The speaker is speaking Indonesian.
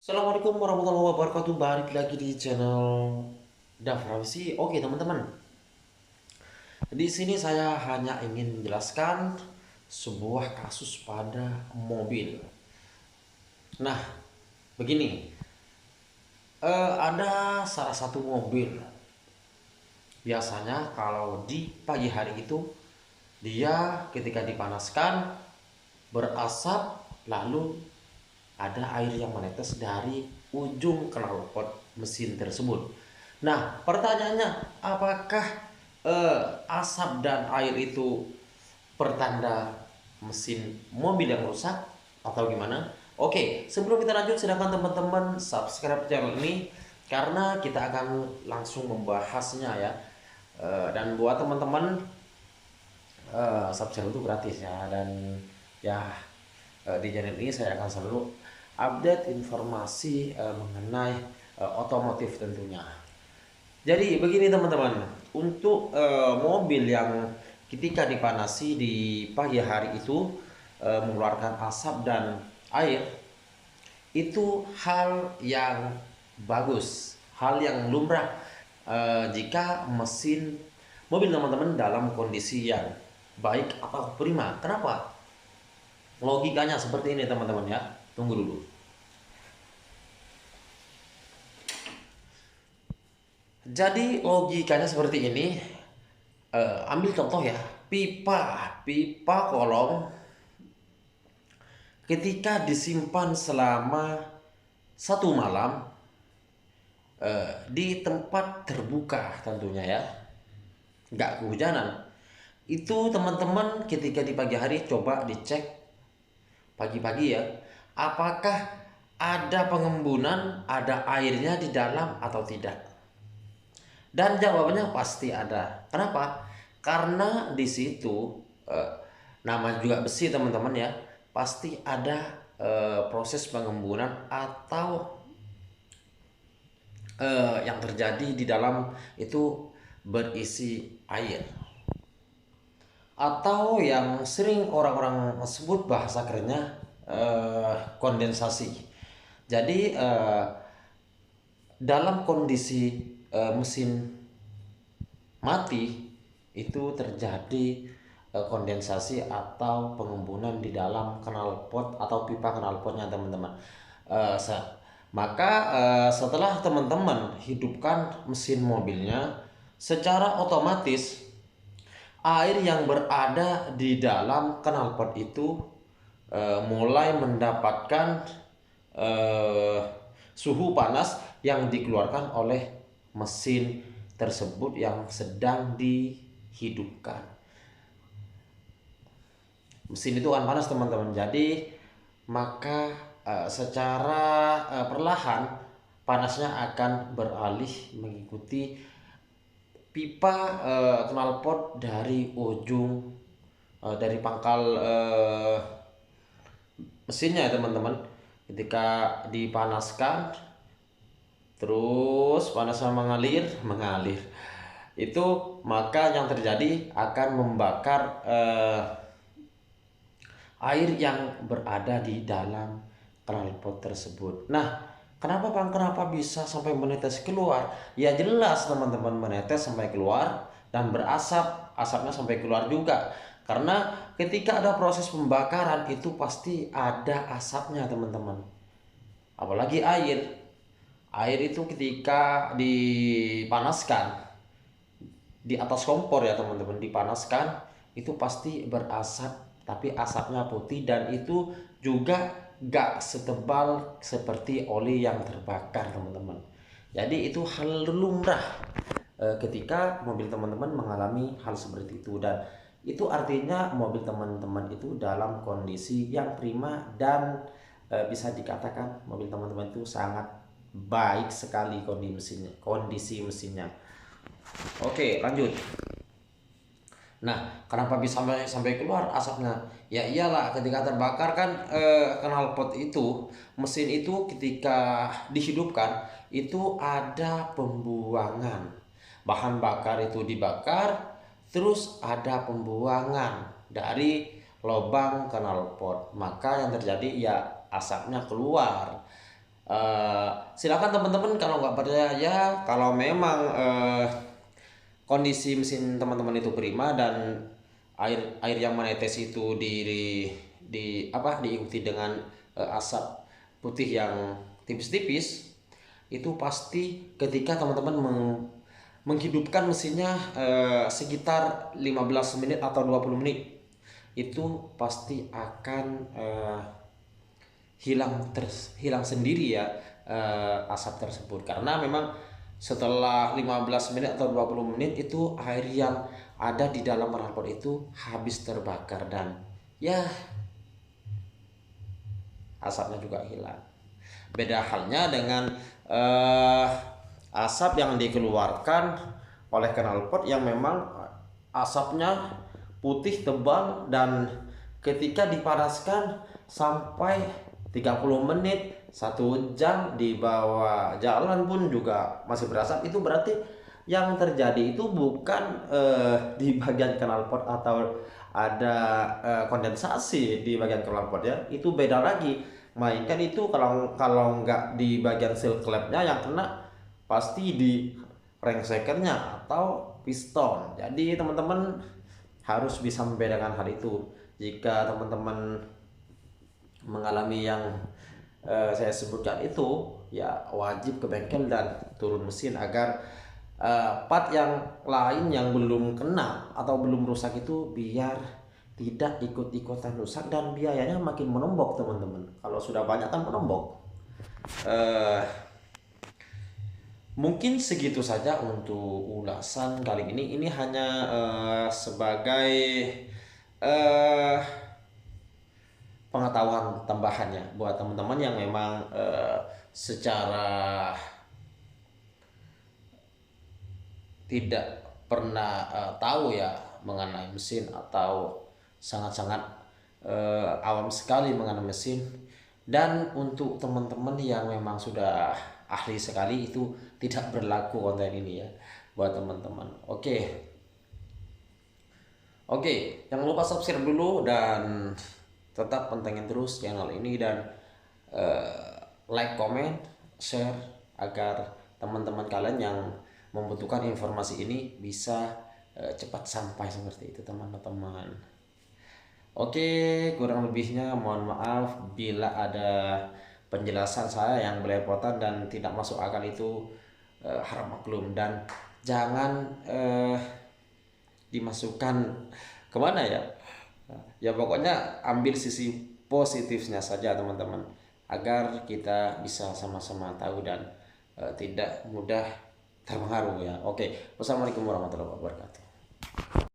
Assalamualaikum warahmatullahi wabarakatuh. Balik lagi di channel Dafrawisi. Oke teman-teman, di sini saya hanya ingin menjelaskan sebuah kasus pada mobil. Nah, begini, ada salah satu mobil. Biasanya kalau di pagi hari itu dia ketika dipanaskan berasap, lalu ada air yang menetes dari ujung knalpot mesin tersebut. Nah, pertanyaannya, apakah asap dan air itu pertanda mesin mobil yang rusak atau gimana? Oke, sebelum kita lanjut, silakan teman-teman subscribe channel ini karena kita akan langsung membahasnya ya. Dan buat teman-teman, subscribe itu gratis ya, dan ya di channel ini saya akan selalu update informasi mengenai otomotif tentunya. Jadi begini teman-teman, untuk mobil yang ketika dipanasi di pagi hari itu mengeluarkan asap dan air, itu hal yang bagus, hal yang lumrah jika mesin mobil teman-teman dalam kondisi yang baik atau prima. Kenapa? Logikanya seperti ini teman-teman ya. Tunggu dulu. Jadi logikanya seperti ini. Ambil contoh ya, pipa kolong ketika disimpan selama satu malam di tempat terbuka tentunya ya, nggak kehujanan. Itu teman-teman ketika di pagi hari coba dicek pagi-pagi ya, apakah ada pengembunan, ada airnya di dalam atau tidak. Dan jawabannya pasti ada. Kenapa? Karena di situ eh, nama juga besi teman-teman ya, pasti ada proses pengembunan atau yang terjadi di dalam itu berisi air, atau yang sering orang-orang sebut bahasa kerennya kondensasi. Jadi dalam kondisi mesin mati itu terjadi kondensasi atau pengembunan di dalam knalpot atau pipa knalpotnya teman-teman. Eh, maka setelah teman-teman hidupkan mesin mobilnya, secara otomatis air yang berada di dalam knalpot itu mulai mendapatkan eh, suhu panas yang dikeluarkan oleh mesin tersebut yang sedang dihidupkan. Mesin itu kan panas teman-teman, jadi maka secara perlahan panasnya akan beralih mengikuti pipa knalpot dari ujung dari pangkal mesinnya ya teman-teman. Ketika dipanaskan terus panasnya mengalir itu, maka yang terjadi akan membakar air yang berada di dalam knalpot tersebut. Nah, kenapa bisa sampai menetes keluar? Ya jelas teman-teman, menetes sampai keluar dan berasap, asapnya sampai keluar juga. Karena ketika ada proses pembakaran itu pasti ada asapnya teman-teman. Apalagi air. Air itu ketika dipanaskan di atas kompor ya teman-teman, dipanaskan itu pasti berasap, tapi asapnya putih dan itu juga gak setebal seperti oli yang terbakar teman-teman. Jadi itu hal lumrah ketika mobil teman-teman mengalami hal seperti itu, dan itu artinya mobil teman-teman itu dalam kondisi yang prima dan bisa dikatakan mobil teman-teman itu sangat baik sekali kondisi mesinnya. Oke, lanjut. Nah, kenapa bisa sampai keluar asapnya? Ya iyalah, ketika terbakar kan knalpot itu, mesin itu ketika dihidupkan itu ada pembuangan. Bahan bakar itu dibakar, terus ada pembuangan dari lubang knalpot. Maka yang terjadi ya asapnya keluar. Silakan teman-teman kalau nggak percaya, ya kalau memang kondisi mesin teman-teman itu prima dan air air yang menetes itu di apa diikuti dengan asap putih yang tipis-tipis, itu pasti ketika teman-teman menghidupkan mesinnya sekitar 15 menit atau 20 menit, itu pasti akan hilang sendiri ya asap tersebut, karena memang setelah 15 menit atau 20 menit itu air yang ada di dalam knalpot itu habis terbakar dan ya asapnya juga hilang. Beda halnya dengan eh, asap yang dikeluarkan oleh knalpot yang memang asapnya putih tebal dan ketika dipanaskan sampai 30 menit 1 jam di bawah jalan pun juga masih berasap, itu berarti yang terjadi itu bukan di bagian knalpot atau ada kondensasi di bagian knalpot ya, itu beda lagi. Mainkan itu kalau kalau nggak di bagian seal clamp-nya yang kena, pasti di rengsekernya atau piston. Jadi teman-teman harus bisa membedakan hal itu. Jika teman-teman mengalami yang saya sebutkan itu, ya wajib ke bengkel dan turun mesin agar part yang lain yang belum kena atau belum rusak itu biar tidak ikut-ikutan rusak dan biayanya makin menombok teman-teman. Kalau sudah banyak kan menombok. Eh, Mungkin segitu saja untuk ulasan kali ini. Ini hanya sebagai eh, pengetahuan tambahannya buat teman-teman yang memang secara tidak pernah tahu ya mengenai mesin atau sangat-sangat awam sekali mengenai mesin. Dan untuk teman-teman yang memang sudah ahli sekali, itu tidak berlaku konten ini ya buat teman-teman. Oke, jangan lupa subscribe dulu dan tetap pantengin terus channel ini dan like, comment, share agar teman-teman kalian yang membutuhkan informasi ini bisa cepat sampai seperti itu teman-teman. Oke, kurang lebihnya mohon maaf bila ada penjelasan saya yang belepotan dan tidak masuk akal, itu harap maklum dan jangan dimasukkan kemana ya. Ya pokoknya ambil sisi positifnya saja teman-teman, agar kita bisa sama-sama tahu dan tidak mudah terpengaruh ya. Oke, wassalamualaikum warahmatullahi wabarakatuh.